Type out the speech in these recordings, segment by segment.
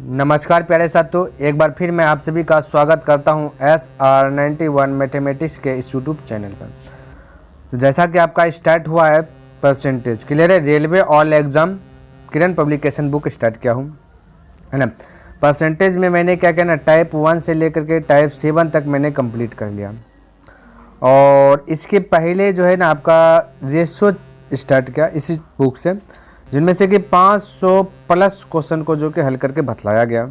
नमस्कार प्यारे साथियों, एक बार फिर मैं आप सभी का स्वागत करता हूं SR91 मैथमेटिक्स के इस यूट्यूब चैनल पर। तो जैसा कि आपका स्टार्ट हुआ है परसेंटेज क्लियर है, रेलवे ऑल एग्ज़ाम किरण पब्लिकेशन बुक स्टार्ट किया हूं, है ना। परसेंटेज में मैंने क्या कहना, टाइप 1 से लेकर के टाइप 7 तक मैंने कंप्लीट कर लिया। और इसके पहले जो है ना आपका रेशो स्टार्ट किया इसी बुक से, जिनमें से कि 500 प्लस क्वेश्चन को जो कि हल करके बतलाया गया।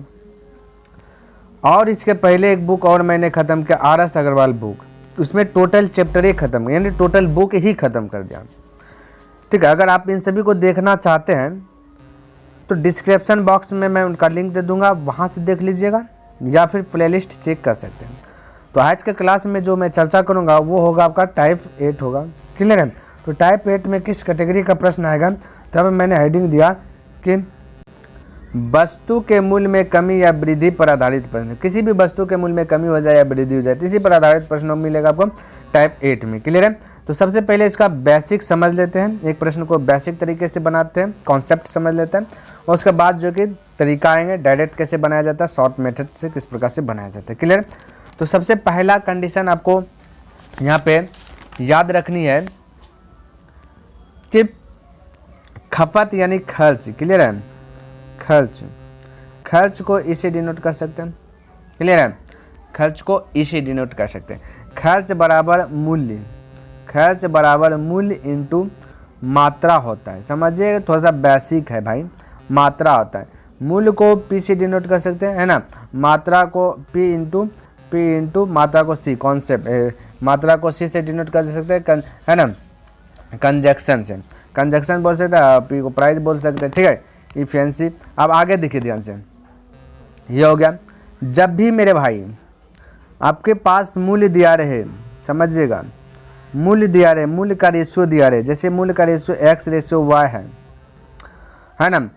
और इसके पहले एक बुक और मैंने ख़त्म किया, RS अग्रवाल बुक, उसमें टोटल चैप्टर ही ख़त्म, यानी टोटल बुक ही ख़त्म कर दिया। ठीक है, अगर आप इन सभी को देखना चाहते हैं तो डिस्क्रिप्शन बॉक्स में मैं उनका लिंक दे दूंगा, वहाँ से देख लीजिएगा या फिर प्लेलिस्ट चेक कर सकते हैं। तो आज के क्लास में जो मैं चर्चा करूँगा वो होगा आपका टाइप 8 होगा, क्लियर है। तो टाइप 8 में किस कैटेगरी का प्रश्न आएगा, तब मैंने हेडिंग दिया कि वस्तु के मूल्य में कमी या वृद्धि पर आधारित प्रश्न, किसी भी वस्तु के मूल्य में कमी हो जाए या वृद्धि हो जाए, इसी पर आधारित प्रश्न मिलेगा आपको टाइप 8 में, क्लियर है। तो सबसे पहले इसका बेसिक समझ लेते हैं, एक प्रश्न को बेसिक तरीके से बनाते हैं, कॉन्सेप्ट समझ लेते हैं, और उसके बाद जो कि तरीका आएंगे, डायरेक्ट कैसे बनाया जाता है, शॉर्ट मेथड से किस प्रकार से बनाया जाता है, क्लियर। तो सबसे पहला कंडीशन आपको यहाँ पे याद रखनी है कि खपत यानी खर्च, क्लियर है, खर्च को इसे डिनोट कर सकते हैं, क्लियर है, खर्च को इसे डिनोट कर सकते हैं। खर्च बराबर मूल्य इंटू मात्रा होता है, समझिए थोड़ा सा बेसिक है भाई, मात्रा होता है। मूल्य को P से डिनोट कर सकते हैं, है ना, मात्रा को P इंटू मात्रा को C, कॉन्सेप्ट, मात्रा को C से डिनोट कर सकते हैं, है ना, कंजक्शन से, कंजक्शन बोल सकते हैं, P को प्राइस बोल सकते हैं, ठीक है, इफिशिएंसी। अब आगे देखिए ध्यान से, ये हो गया। जब भी मेरे भाई आपके पास मूल्य दिया रहे, समझिएगा, मूल्य दिया रहे, मूल्य का रेशियो दिया रहे, जैसे मूल्य का रेशियो X रेशियो Y है ना,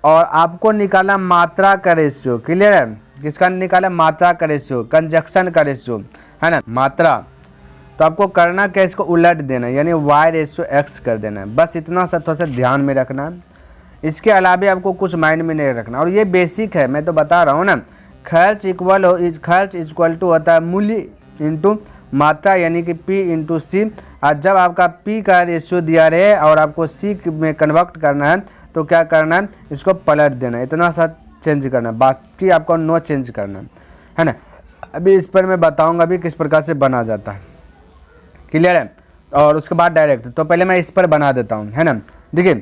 और आपको निकाला मात्रा का रेशियो, क्लियर है, किसका निकाला, मात्रा का रेशियो, कंजक्शन का रेशियो, है ना, मात्रा। तो आपको करना क्या, इसको उलट देना है, यानी Y रेशियो X कर देना है, बस इतना सा थोड़ा सा ध्यान में रखना है। इसके अलावा आपको कुछ माइंड में नहीं रखना, और ये बेसिक है, मैं तो बता रहा हूँ ना। खर्च इक्वल टू होता है मूल्य इंटू मात्रा, यानी कि P इंटू C। और जब आपका P का रेशियो दिया रहे और आपको C में कन्वर्ट करना है तो क्या करना है, इसको पलट देना है, इतना सा चेंज करना है, बाकी आपको नो चेंज करना है ना। अभी इस पर मैं बताऊँगा अभी किस प्रकार से बना जाता है, क्लियर है। और उसके बाद डायरेक्ट, तो पहले मैं इस पर बना देता हूँ, है ना। देखिए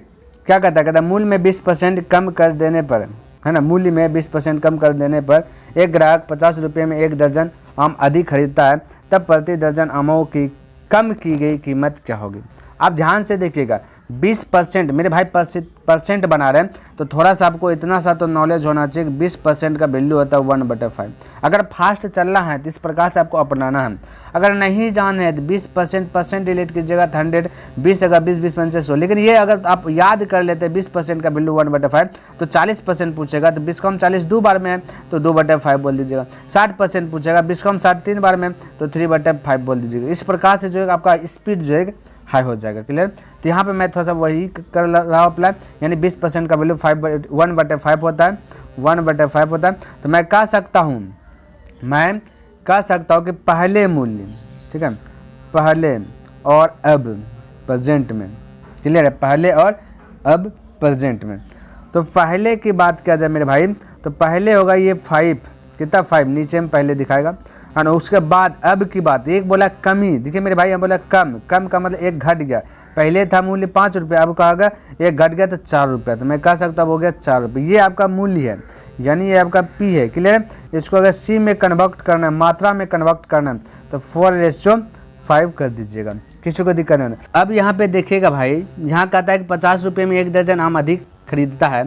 क्या कहता है मूल्य में 20% कम कर देने पर, है ना, मूल्य में 20% कम कर देने पर एक ग्राहक 50 रुपये में 1 दर्जन आम अधिक खरीदता है, तब प्रति दर्जन आमों की कम की गई कीमत क्या होगी। आप ध्यान से देखिएगा, 20% मेरे भाई परसेंट बना रहे हैं, तो थोड़ा सा आपको इतना सा तो नॉलेज होना चाहिए कि 20% का वैल्यू होता है 1/5। अगर फास्ट चलना है तो इस प्रकार से आपको अपनाना है। अगर नहीं जान है तो 20% डिलीट कीजिएगा, 100, 20 अगर 20 100। लेकिन ये अगर आप याद कर लेते हैं 20% का वैल्यू 1/5, तो 40% पूछेगा तो 20 कम 40 2 बार में है तो 2/5 बोल दीजिएगा। 60% पूछेगा, 20 कम 60 3 बार में तो 3/5 बोल दीजिएगा। इस प्रकार से जो है आपका स्पीड जो है हाई हो जाएगा, क्लियर। तो यहाँ पे मैं थोड़ा सा वही कर रहा हूँ अप्लाई, यानी 20% का वैल्यू 1/5 होता है, 1/5 होता है। तो मैं कह सकता हूँ कि पहले मूल्य, ठीक है, पहले और अब प्रेजेंट में, क्लियर है, पहले और अब प्रेजेंट में। तो पहले की बात किया जाए मेरे भाई, तो पहले होगा ये 5, कितना 5 नीचे में पहले दिखाएगा, है ना। उसके बाद अब की बात, एक बोला कमी, देखिए मेरे भाई, हम बोला कम का मतलब एक घट गया, पहले था मूल्य 5 रुपये, अब कहा गया एक घट गया तो 4 रुपये, तो मैं कह सकता हूँ हो गया 4 रुपये। ये आपका मूल्य है, यानी ये आपका P है, क्लियर है। इसको अगर C में कन्वर्ट करना है, मात्रा में कन्वर्ट करना है, तो 4:5 कर दीजिएगा, किसी को दिक्कत नहीं। अब यहाँ पे देखिएगा भाई, यहाँ कहता है कि 50 रुपये में 1 दर्जन आम अधिक खरीदता है,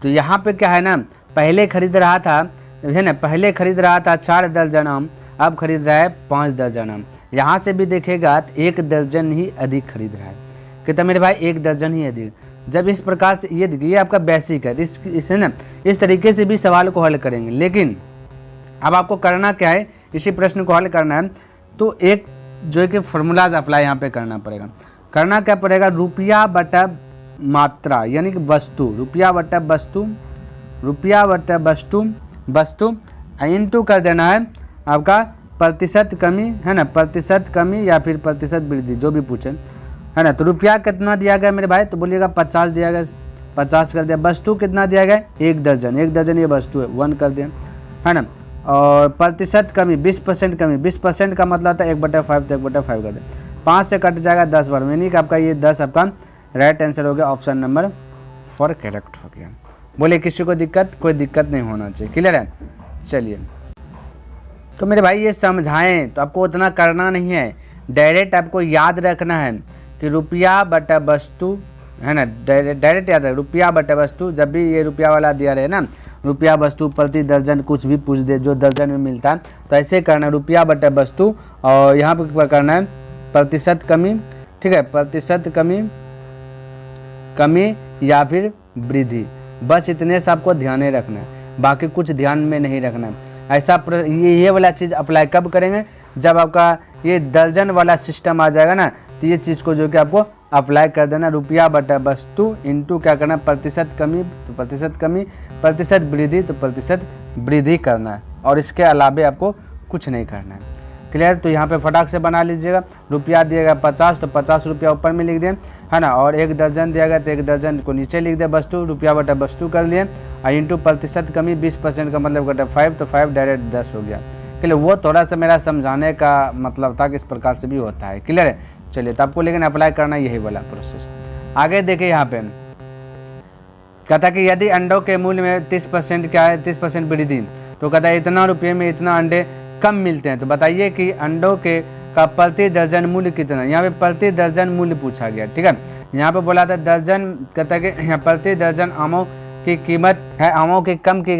तो यहाँ पे क्या है ना, पहले खरीद रहा था, है ना, पहले खरीद रहा था 4 दर्जन आम, अब खरीद रहा है 5 दर्जन आम। यहाँ से भी देखिएगा 1 दर्जन ही अधिक खरीद रहा है, कितना मेरे भाई, 1 दर्जन ही अधिक। जब इस प्रकार से ये देखिए, ये आपका बेसिक है, इसे ना इस तरीके से भी सवाल को हल करेंगे। लेकिन अब आपको करना क्या है, इसी प्रश्न को हल करना है तो एक जो है कि फॉर्मूलाज अप्लाई यहाँ पे करना पड़ेगा। करना क्या पड़ेगा, रुपया बटा मात्रा, यानी कि वस्तु, रुपया बटा वस्तु रुपया बटे वस्तु, वस्तु इनटू कर देना है आपका प्रतिशत कमी, है ना, प्रतिशत कमी या फिर प्रतिशत वृद्धि, जो भी पूछे, है ना। तो रुपया कितना दिया गया मेरे भाई, तो बोलिएगा 50 दिया गया, 50 कर दिया। वस्तु कितना दिया गया, 1 दर्जन, 1 दर्जन ये वस्तु है, 1 कर दिया, है ना। और प्रतिशत कमी 20% कमी, 20% का मतलब था 1/5, तो 1/5 कर दिया। 5 से कट जाएगा 10 बार, यानी कि आपका ये 10 आपका राइट आंसर हो गया, ऑप्शन नंबर 4 करेक्ट हो गया। बोले किसी को दिक्कत, कोई दिक्कत नहीं होना चाहिए, क्लियर है। चलिए, तो मेरे भाई ये समझाएं तो आपको उतना करना नहीं है, डायरेक्ट आपको याद रखना है कि रुपया बटा वस्तु, है ना, डायरेक्ट याद रख, रुपया बटा वस्तु। जब भी ये रुपया वाला दिया रहे ना, रुपया वस्तु प्रति दर्जन कुछ भी पूछ दे जो दर्जन में मिलता है, तो ऐसे करना है, रुपया बटा वस्तु, और यहाँ पर करना है प्रतिशत कमी, ठीक है, प्रतिशत कमी, कमी या फिर वृद्धि, बस इतने से आपको ध्यान रखना है, बाकी कुछ ध्यान में नहीं रखना है। ऐसा ये वाला चीज़ अप्लाई कब करेंगे, जब आपका ये दर्जन वाला सिस्टम आ जाएगा ना, तो ये चीज़ को जो कि आपको अप्लाई कर देना, रुपया बटा वस्तु इनटू क्या करना, प्रतिशत कमी तो प्रतिशत कमी, प्रतिशत वृद्धि तो प्रतिशत वृद्धि करना है, और इसके अलावे आपको कुछ नहीं करना है, क्लियर। तो यहाँ पे फटाक से बना लीजिएगा, रुपया दिया गया 50, तो 50 रुपया ऊपर में लिख दें, है ना, और 1 दर्जन दिया गया तो 1 दर्जन को नीचे लिख दे, वस्तु रुपया बटा वस्तु कर लिए, और इंटू प्रतिशत कमी 20% का मतलब बटा 5, तो 5 डायरेक्ट 10 हो गया, क्लियर। वो थोड़ा सा मेरा समझाने का मतलब था कि इस प्रकार से भी होता है, क्लियर है। चलिए, तो आपको लेकिन अप्लाई करना यही वाला प्रोसेस। आगे देखिए, यहाँ पे कहता कि यदि अंडों के मूल्य में 30% क्या है, 30% वृद्धि, तो कहता है इतना रुपये में इतना अंडे कम मिलते हैं, तो बताइए कि अंडों के का प्रति दर्जन मूल्य कितना। यहाँ पे प्रति दर्जन मूल्य पूछा गया, ठीक है। यहाँ पे बोला था दर्जन, कहता है कि यहाँ प्रति दर्जन आमों की कीमत है, आमों की कम की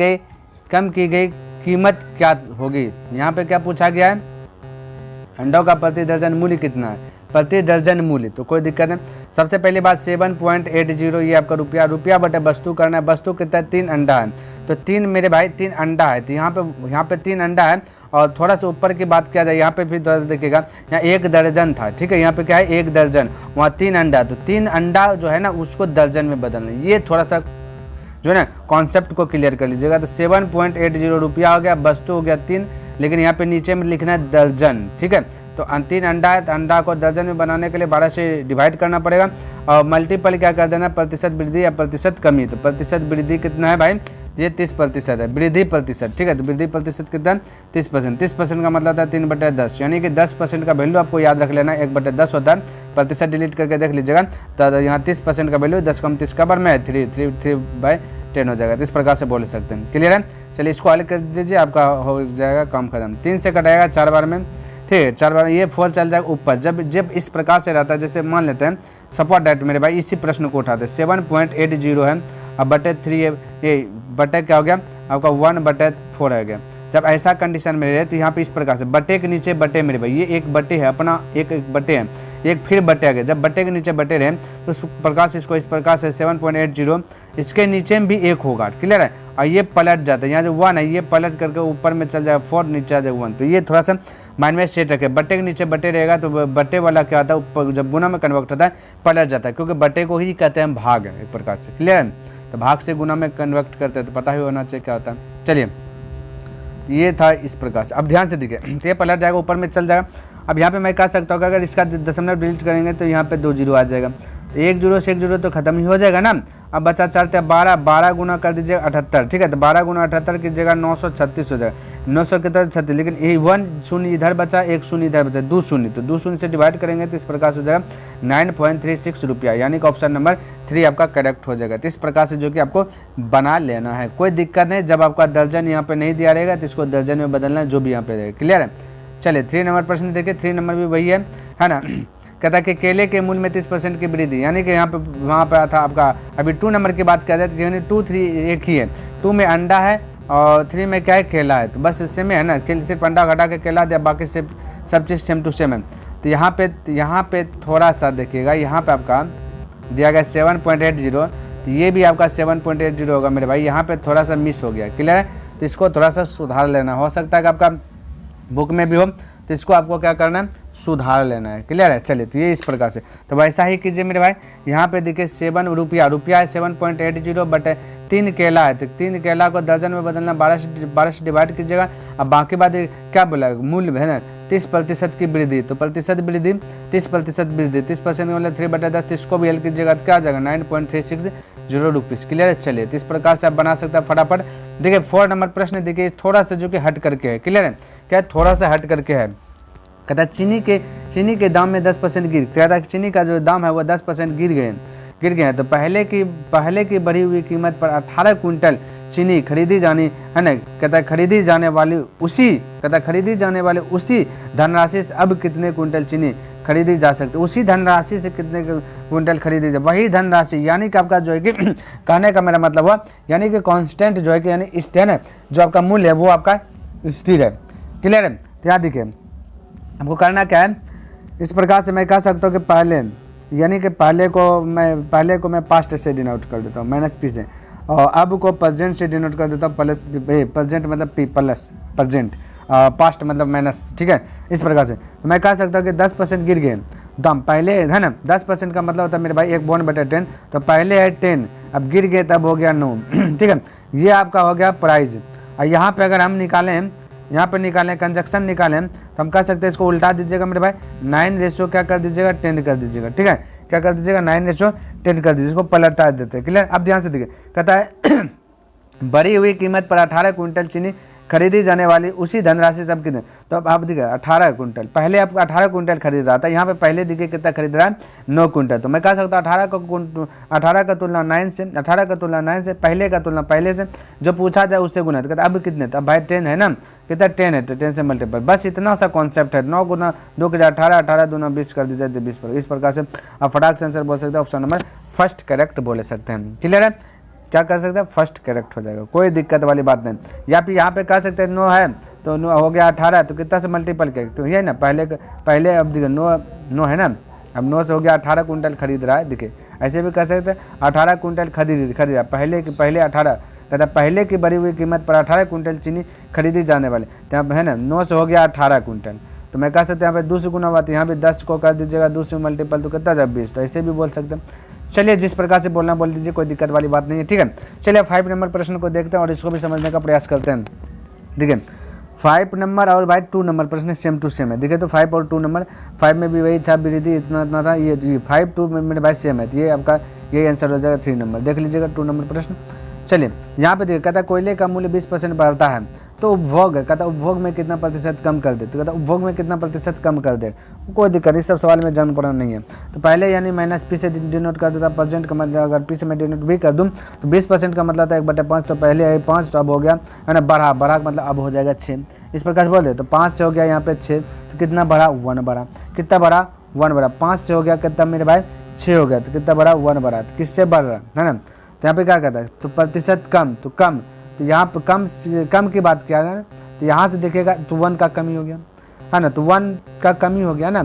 गई कीमत क्या होगी। यहाँ पे क्या पूछा गया है, अंडों का प्रति दर्जन मूल्य कितना है, प्रति दर्जन मूल्य, तो कोई दिक्कत नहीं। सबसे पहली बात 7.80 ये आपका रुपया बटे वस्तु करना है, वस्तु कितना है, 3 अंडा है, तो 3 मेरे भाई 3 अंडा है, तो यहाँ पे 3 अंडा है, और थोड़ा सा ऊपर की बात किया जाए, यहाँ पे फिर देखिएगा, यहाँ 1 दर्जन था, ठीक है, यहाँ पे क्या है 1 दर्जन, वहाँ 3 अंडा, तो 3 अंडा जो है ना उसको दर्जन में बदलना, ये थोड़ा सा जो है ना कॉन्सेप्ट को क्लियर कर लीजिएगा। तो 7.80 रुपया हो गया, वस्तु हो गया 3, लेकिन यहाँ पे नीचे में लिखना है दर्जन, ठीक है। तो 3 अंडा है, तो अंडा को दर्जन में बनाने के लिए 12 से डिवाइड करना पड़ेगा, और मल्टीपल क्या कर देना, प्रतिशत वृद्धि या प्रतिशत कमी, तो प्रतिशत वृद्धि कितना है भाई, ये 30% है, वृद्धि प्रतिशत, ठीक है। तो वृद्धि प्रतिशत कितना, 30%, 30% का मतलब था 3/10, यानी कि 10% का वैल्यू आपको याद रख लेना, 1/10 होता है, प्रतिशत डिलीट करके देख लीजिएगा, तो यहाँ 30% का वैल्यू 10 कम 30 का बार में 3/10 हो जाएगा, तो इस प्रकार से बोल सकते हैं, क्लियर है। चलिए, इसको हल कर दीजिए, आपका हो जाएगा काम खत्म। 3 से कटाएगा 4 बार में, ठीक है, 4 बार ये 4 चल जाएगा ऊपर। जब इस प्रकार से रहता है, जैसे मान लेते हैं सपोर्ट डेट मेरे भाई, इसी प्रश्न को उठाते हैं, 7.80 है, अब बटे 3 ये बटे क्या हो गया आपका 1/4 हो गया। जब ऐसा कंडीशन में रहे तो यहाँ पे इस प्रकार से बटे के नीचे बटे मेरे भाई, ये एक बटे है अपना, एक बटे है, एक फिर बटे आ गया। जब बटे के नीचे बटे रहे तो इस प्रकार से इसको इस प्रकार से 7.80, इसके नीचे में भी 1 होगा, क्लियर है, और ये पलट जाता है, यहाँ जो 1 है ये पलट करके ऊपर में चल जाएगा 4, नीचे आ जाएगा 1, तो ये थोड़ा सा माइंड में सेट रखे। बटे के नीचे बटे रहेगा तो बटे वाला क्या होता है, ऊपर जब गुना में कन्वर्ट होता है पलट जाता है, क्योंकि बटे को ही कहते हैं भाग, है एक प्रकार से, क्लियर है। तो भाग से गुना में कन्वर्ट करते हैं, तो पता ही होना चाहिए क्या होता है। चलिए, ये था इस प्रकार से। अब ध्यान से देखिए, तो ये पलट जाएगा, ऊपर में चल जाएगा। अब यहाँ पे मैं कह सकता हूँ कि अगर इसका दशमलव डिलीट करेंगे तो यहाँ पे 2 जीरो आ जाएगा, तो 1 जीरो से 1 जीरो तो खत्म ही हो जाएगा ना। अब बचा चलते हैं 12 गुना कर दीजिए 78, ठीक है, तो 12 गुना 78 की जगह 936 हो जाएगा, 900 की तरह 36, लेकिन ये 1 शून्य इधर बचा, 1 शून्य इधर बचा, 2 शून्य, तो 2 शून्य से डिवाइड करेंगे तो इस प्रकार से हो जाएगा 9.36 रुपया, यानी कि ऑप्शन नंबर 3 आपका करेक्ट हो जाएगा। तो इस प्रकार से जो कि आपको बना लेना है, कोई दिक्कत नहीं। जब आपका दर्जन यहाँ पे नहीं दिया रहेगा तो इसको दर्जन में बदलना है, जो भी यहाँ पे रहेगा, क्लियर है। चलिए, 3 नंबर प्रश्न देखिए, 3 नंबर भी वही है ना। कहता है कि केले के मूल्य में 30% की वृद्धि, यानी कि यहाँ पे वहाँ पे था आपका। अभी 2 नंबर की बात किया जाए तो यानी 2, 3 एक ही है, 2 में अंडा है और 3 में क्या है, केला है, तो बस इससे में है ना, सिर्फ अंडा घटा के केला दिया, बाकी सब चीज़ सेम टू सेम है। तो यहाँ पे थोड़ा सा देखिएगा, यहाँ पे आपका दिया गया 7.80, तो ये भी आपका 7.80 होगा मेरे भाई, यहाँ पे थोड़ा सा मिस हो गया, क्लियर है। तो इसको थोड़ा सा सुधार लेना, हो सकता है कि आपका बुक में भी हो, तो इसको आपको क्या करना है, सुधार लेना है। क्लियर है। चलिए तो ये इस प्रकार से, तो वैसा ही कीजिए मेरे भाई। यहाँ पे देखिए 7 रुपया है 7.80 बट 3 केला है, तो 3 केला को दर्जन में बदलना 12 से डिवाइड कीजिएगा। अब बाकी बात क्या बोला, मूल्य है ना 30% की वृद्धि, तो प्रतिशत वृद्धि 30% वृद्धि, 30% मतलब 3/10, इसको भी हल कीजिएगा तो क्या आ जाएगा 9.360 रुपीज़। क्लियर है। चलिए तो इस प्रकार से आप बना सकते हैं फटाफट। देखिए 4 नंबर प्रश्न देखिए थोड़ा सा जो कि हट करके है। क्लियर है। क्या थोड़ा सा हट करके है, कहता है चीनी के दाम में 10% गिर, कहता है चीनी का जो दाम है वो 10% गिर गए हैं। तो पहले की बढ़ी हुई कीमत पर 18 कुंटल चीनी खरीदी जानी है ना, कहता है खरीदी जाने वाली उसी धनराशि से अब कितने कुंटल चीनी खरीदी जा सकती है, उसी धनराशि से कितने कुंटल खरीदी जाए, वही धनराशि, यानी कि आपका जो है कि कहने का मेरा मतलब हुआ यानी कि कांस्टेंट जो है कि यानी स्थिर है, जो आपका मूल्य है वो आपका स्थिर है। क्लियर है। तो यहाँ देखिए हमको करना क्या है, इस प्रकार से मैं कह सकता हूँ कि पहले को मैं पास्ट से डिनोट कर देता हूँ -p से, और अब को प्रेजेंट से डिनोट कर देता हूँ प्रेजेंट मतलब p प्लस प्रेजेंट, पास्ट मतलब माइनस। ठीक है। इस प्रकार से तो मैं कह सकता हूँ कि 10% गिर गए दाम, पहले है ना 10% का मतलब होता है मेरे भाई 1/10, तो पहले है 10, अब गिर गए तब हो गया 9। ठीक है। ये आपका हो गया प्राइस। और यहाँ पे अगर हम निकालें कंजक्शन निकालें तो हम कह सकते हैं इसको उल्टा दीजिएगा मेरे भाई, 9 क्या कर दीजिएगा 10 कर दीजिएगा। ठीक है। क्या कर दीजिएगा 9:10 कर दीजिए, इसको पलटा देते हैं। क्लियर। अब ध्यान से देखिए, कहता है बढ़ी हुई कीमत पर 18 कुंटल चीनी खरीदी जाने वाली उसी धनराशि से अब कितने, तो अब आप देखिए 18 कुंटल, पहले आपको 18 कुंटल खरीद रहा था, यहाँ पे पहले देखिए कितना खरीद रहा है 9 कुंटल। तो मैं कह सकता हूँ 18 का तुलना 9 से पहले से जो पूछा जाए उससे गुना, तो अब कितने, तो अब भाई 10 है ना, कितना 10 है तो 10 से मल्टीपल, बस इतना सा कॉन्सेप्ट है। 9 गुना 2 के 18, 18 दूना 20 कर दीजिए तो 20 पर। इस प्रकार से आप फटाक से आंसर बोल सकते हैं, ऑप्शन नंबर फर्स्ट करेक्ट बोले सकते हैं। क्लियर है। क्या कर सकते हैं, फर्स्ट करेक्ट हो जाएगा, कोई दिक्कत वाली बात नहीं। या फिर यहाँ पे कह सकते हैं 9 है तो 9 हो गया 18, तो कितना से मल्टीपल किया, क्यों ये ना पहले अब देखिए 9 है ना, अब 9 से हो गया 18 कुंटल खरीद रहा है। देखिए ऐसे भी कह सकते हैं 18 कुंटल खरीदा, पहले 18, तथा पहले की बढ़ी हुई कीमत पर 18 कुंटल चीनी खरीदी जाने वाले, तो यहाँ है ना 9 से हो गया 18 कुंटल, तो मैं कह सकते हैं यहाँ पे 2 से गुना हुआ, तो यहाँ पे 10 को कर दीजिएगा 2 से मल्टीपल, तो कितना जब 20, तो ऐसे भी बोल सकते हैं। चलिए जिस प्रकार से बोलना बोल दीजिए, कोई दिक्कत वाली बात नहीं है। ठीक है। चलिए 5 नंबर प्रश्न को देखते हैं और इसको भी समझने का प्रयास करते हैं। देखिए 5 नंबर और भाई 2 नंबर प्रश्न सेम टू सेम है। देखिए तो 5 और 2 नंबर, 5 में भी वही था, वृद्धि इतना था, ये 5 2 में मेरे भाई सेम है, तो ये आपका यही आंसर हो जाएगा 3 नंबर। देख लीजिएगा 2 नंबर प्रश्न। चलिए यहाँ पे देखिए, कहता कोयले का मूल्य 20% बढ़ता है तो उपभोग है, कहता उपभोग में कितना प्रतिशत कम कर दे, तो कहता उपभोग में कितना प्रतिशत कम कर दे, कोई दिक्कत, इस सब सवाल में जान पड़ा नहीं है। तो पहले यानी -p से डिनोट कर देता, परसेंट का मतलब अगर p से मैं डिनोट भी कर दूं तो 20% का मतलब था 1/5, तो पहले है 5, तो अब हो गया है ना बढ़ा का मतलब अब हो जाएगा 6। इस प्रकार से बोल दे, तो 5 से हो गया यहाँ पे 6, तो कितना बढ़ा 1 बढ़ा, कितना बढ़ा 1 बढ़ा, 5 से हो गया कितना मेरे भाई 6 हो गया, तो कितना बढ़ा 1 बढ़ा, तो किससे बढ़ रहा है ना, तो यहाँ पे क्या कहता है, तो प्रतिशत कम, तो यहाँ पे कम की बात किया गया, तो यहाँ से देखिएगा तो 1 का कमी हो गया है ना, तो 1 का कमी हो गया ना,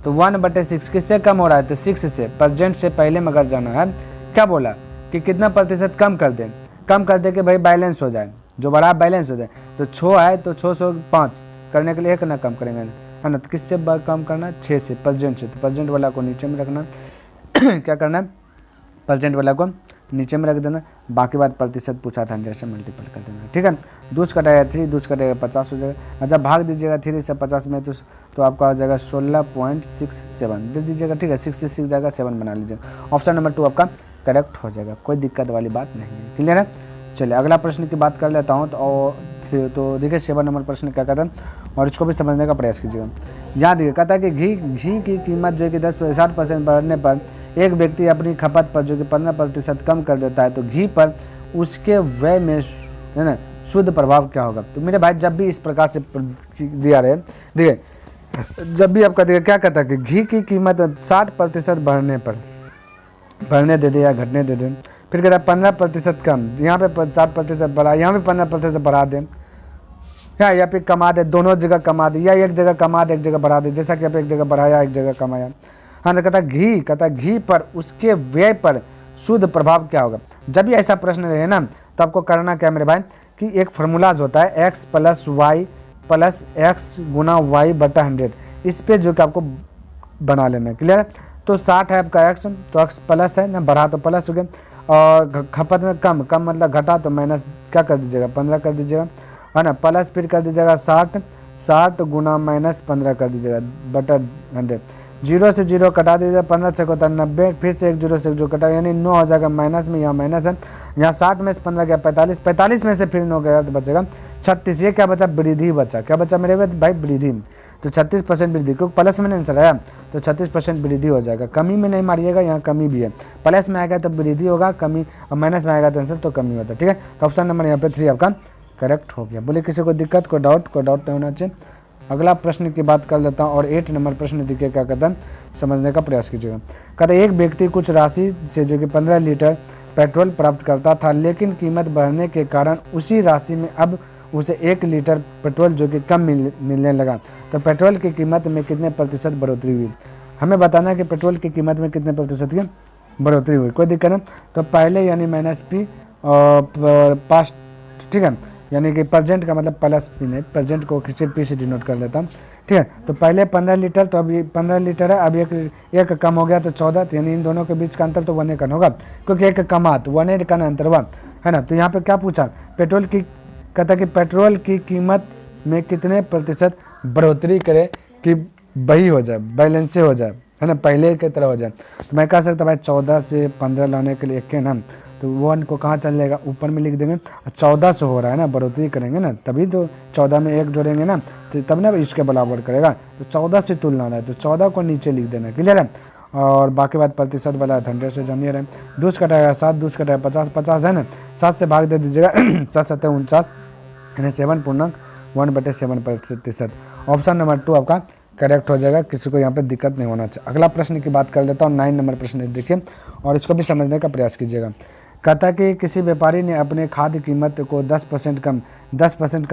तो 1/6 किससे कम हो रहा है, तो 6 से, प्रेजेंट से पहले में अगर जाना है, क्या बोला कि कितना प्रतिशत कम कर दे कि भाई बैलेंस हो जाए, जो बड़ा बैलेंस हो जाए, तो 6 है तो 6 से 5 करने के लिए 1 ना कम करेंगे है ना, तो किससे कम करना है 6 से, प्रेजेंट से, तो प्रेजेंट वाला को नीचे में रखना क्या करना है, प्रेजेंट वाला को नीचे में रख देना, बाकी बात प्रतिशत पूछा था 100 से मल्टीपल कर देना। ठीक है। 2 कटेगा 3, 2 कटेगा 50 हो जाएगा, जब भाग दीजिएगा 3 से 50 में तो आपका हो जाएगा 16.67 दे दीजिएगा। ठीक है। 6 से 6 जाएगा 7 बना लीजिएगा, ऑप्शन नंबर 2 आपका करेक्ट हो जाएगा, कोई दिक्कत वाली बात नहीं है। क्लियर है। चलिए अगला प्रश्न की बात कर लेता हूँ, तो देखिए 7 नंबर प्रश्न क्या कहता है और इसको भी समझने का प्रयास कीजिएगा। यहाँ देखिए कहता है कि घी की कीमत जो है कि 60% बढ़ने पर एक व्यक्ति अपनी खपत पर जो कि 15% कम कर देता है, तो घी पर उसके व्यय में है ना शुद्ध प्रभाव क्या होगा। तो मेरे भाई जब भी इस प्रकार से दिया रहे, देखिए जब भी आपका देखिए क्या कहता है कि घी की कीमत 60% बढ़ने दे दे या घटने दे दे, फिर कहता है 15% कम, यहाँ पे 60% बढ़ा, यहाँ पे 15% बढ़ा दे, या फिर कमा दे, दोनों जगह कमा दे, या एक जगह कमा दे एक जगह बढ़ा दे, जैसा कि आप एक जगह बढ़ाया एक जगह कमाया। हाँ, तो कहता घी पर उसके व्यय पर शुद्ध प्रभाव क्या होगा। जब भी ऐसा प्रश्न रहे ना तो आपको करना क्या मेरे भाई कि एक फार्मूलाज होता है x + y + x × y/100, इस पे जो कि आपको बना लेना है। क्लियर है। तो 60 है आपका एक्स, तो एक्स प्लस है ना, बढ़ा तो प्लस हो गया, और खपत में कम, कम मतलब घटा तो माइनस क्या कर दीजिएगा 15 कर दीजिएगा, है ना, प्लस फिर कर दीजिएगा 60 गुना माइनस 15 कर दीजिएगा बटा 100, 0 से 0 कटा दीजिएगा, 15 से होता है 90, फिर से 1 0 से 1 कटा, यानी 9 हो जाएगा माइनस में, यहाँ माइनस है, यहाँ 60 में से 15 गया 45, 45 में से फिर 9 गया तो बचेगा 36। ये क्या बचा, वृद्धि बचा, क्या बचा मेरे भाई, वृद्धि। तो 36% वृद्धि, क्योंकि प्लस में आंसर आया तो 36% वृद्धि हो जाएगा। कमी में नहीं मारिएगा, यहाँ कमी भी है, प्लस में आएगा तो वृद्धि होगा, कमी और माइनस में आएगा तो आंसर तो कमी होता है। ठीक है, तो ऑप्शन नंबर यहाँ पे 3 आपका करेक्ट हो गया। बोले किसी को दिक्कत, कोई डाउट नहीं होना चाहिए। अगला प्रश्न की बात कर लेता हूँ, और 8 नंबर प्रश्न देखिए क्या कहता है, समझने का प्रयास कीजिएगा। कहता है एक व्यक्ति कुछ राशि से जो कि 15 लीटर पेट्रोल प्राप्त करता था, लेकिन कीमत बढ़ने के कारण उसी राशि में अब उसे 1 लीटर पेट्रोल जो कि कम मिलने लगा, तो पेट्रोल की कीमत में कितने प्रतिशत बढ़ोतरी हुई। हमें बताना है कि पेट्रोल की कीमत में कितने प्रतिशत की बढ़ोतरी हुई। कोई दिक्कत नहीं, तो पहले यानी माइनस पी और पास्ट, ठीक है, यानी कि प्रेजेंट का मतलब प्लस पी नहीं, प्रेजेंट को सिर्फ पी से डिनोट कर लेता हूँ। ठीक है, तो पहले 15 लीटर, तो अभी 15 लीटर है, अब एक कम हो गया तो 14, तो यानी इन दोनों के बीच का अंतर तो 1 होगा, क्योंकि एक कमा तो 1 का अंतर हुआ, है ना। तो यहाँ पे क्या पूछा, पेट्रोल की, कहता कि पेट्रोल की कीमत में कितने प्रतिशत बढ़ोतरी करे कि वही हो जाए, बैलेंस हो जाए, है ना, पहले की तरह हो जाए। तो मैं कह सकता भाई 14 से 15 लाने के लिए एक के ना, तो 1 को कहाँ चल जाएगा, ऊपर में लिख देंगे, 14 से हो रहा है ना, बढ़ोतरी करेंगे ना, तभी तो 14 में 1 जोड़ेंगे ना, तो तब ना इसके बराबर करेगा, तो 14 से तुलना है, तो 14 को नीचे लिख देना। क्लियर है। और बाकी बात प्रतिशत वाला 100 से जानिए रहे, 2 से कटाएगा 7, 2 से कटाएगा 50, 50 है ना, 7 से भाग दे दीजिएगा 7 7 49, यानी 7.1/7%। ऑप्शन नंबर 2 आपका करेक्ट हो जाएगा, किसी को यहाँ पे दिक्कत नहीं होना चाहिए। अगला प्रश्न की बात कर लेता हूँ, 9 नंबर प्रश्न देखिए, और इसको भी समझने का प्रयास कीजिएगा। कहता कि किसी व्यापारी ने अपने खाद्य कीमत को 10% कम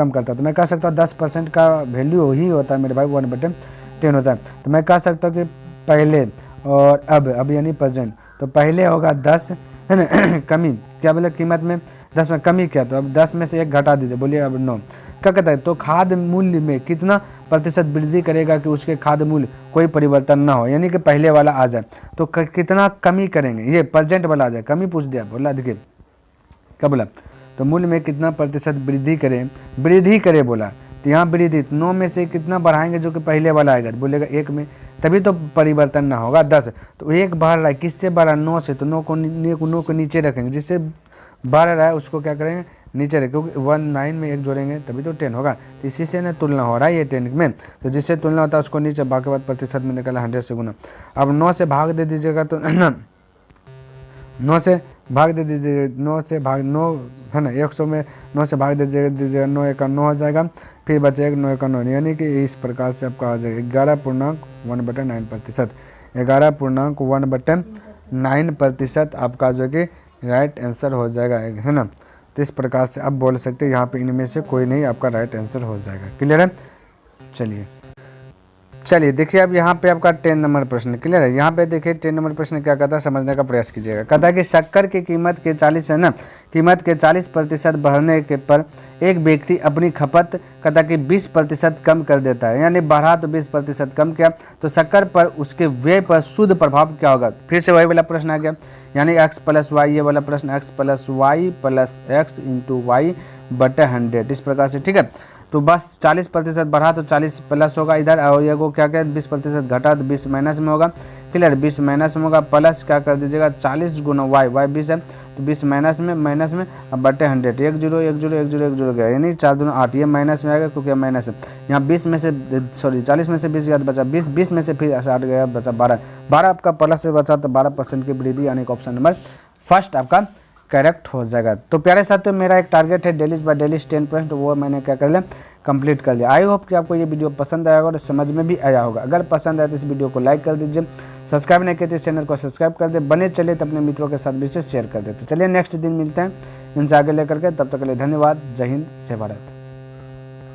करता, तो मैं कह सकता हूँ 10% का वैल्यू ही होता है मेरे भाई 1/10 होता है। तो मैं कह सकता हूँ कि पहले और अब यानी प्रेजेंट, तो पहले होगा 10, है ना, कमी, क्या बोले कीमत में 10 में कमी क्या, तो अब 10 में से 1 घटा दीजिए, बोलिए अब 9। क्या कहता है, तो खाद्य मूल्य में कितना प्रतिशत वृद्धि करेगा कि उसके खाद्य मूल्य कोई परिवर्तन ना हो, यानी कि पहले वाला आ जाए, तो कितना कमी करेंगे, ये प्रेजेंट वाला आ जाए, कमी पूछ दिया, बोला देखिए क्या बोला, तो मूल्य में कितना प्रतिशत वृद्धि करे बोला, तो यहाँ वृद्धि 9 में से कितना बढ़ाएंगे जो कि पहले वाला आएगा, बोलेगा 1 में, तभी तो परिवर्तन ना होगा। 10 तो 1 बढ़ रहा है, किससे बढ़ रहा है, 9 से, तो 9 को नीचे रखेंगे, जिससे बढ़ रहा है उसको क्या करेंगे नीचे रखें, क्योंकि 9 में 1 जोड़ेंगे तभी तो 10 होगा, तो इसी से ना तुलना हो रहा है ये 10 में, तो जिससे तुलना होता है उसको नीचे, बाकी बात प्रतिशत में निकला 100 से गुना। अब 9 से भाग दे दीजिएगा, तो 9 से भाग दे दीजिएगा, 9 है ना, 100 में 9 से भाग दीजिएगा 9 1 9 हो जाएगा, फिर बचेगा 9 1 9, यानी कि इस प्रकार से आपका आ जाएगा 11.1/9%, 11.1/9% आपका जो कि राइट आंसर हो जाएगा, है ना। तो इस प्रकार से आप बोल सकते हैं यहाँ पे इनमें से कोई नहीं आपका राइट आंसर हो जाएगा। क्लियर है। चलिए देखिए अब यहाँ पे आपका 10 नंबर प्रश्न क्लियर है। यहाँ पे देखिए 10 नंबर प्रश्न क्या कहता है, समझने का प्रयास कीजिएगा। कहता है कि शक्कर की कीमत के 40% बढ़ने के पर एक व्यक्ति अपनी खपत कहता कि 20% कम कर देता है, यानी बढ़ा तो 20% कम किया, तो शक्कर पर उसके व्यय पर शुद्ध प्रभाव क्या होगा। फिर से वही वाला प्रश्न आ गया, यानी x + y, ये वाला प्रश्न x + y + x × y बटे 100, इस प्रकार से। ठीक है, तो बस 40% बढ़ा तो 40 प्लस होगा इधर, और ये को क्या क्या 20% घटा तो 20 माइनस में होगा। क्लियर, 20 माइनस में होगा, प्लस क्या कर दीजिएगा 40 गुना y 20 है, तो 20 माइनस में अब बटे 100, 1 0 1 0 1 0 1 0 गया, यानी 4 दूना 8, ये माइनस में आएगा क्योंकि माइनस है। यहाँ 20 में से 40 में से 20 गया तो बचा 20, 20 में से फिर 8 गया बचा 12 आपका प्लस से बचा, तो 12% की वृद्धि, यानी कि ऑप्शन नंबर फर्स्ट आपका करेक्ट हो जाएगा। तो प्यारे साथियों, मेरा एक टारगेट है डेलीज बाय डेलीज 10%, वो मैंने क्या कर लिया, कंप्लीट कर लिया। आई होप कि आपको ये वीडियो पसंद आया होगा और समझ में भी आया होगा। अगर पसंद आए तो इस वीडियो को लाइक कर दीजिए, सब्सक्राइब नहीं किया तो इस चैनल को सब्सक्राइब कर दे, बने चले तो अपने मित्रों के साथ भी इसे शेयर कर देते। चलिए नेक्स्ट दिन मिलते हैं इनसे आगे लेकर के, तब तक के लिए धन्यवाद। जय हिंद, जय भारत।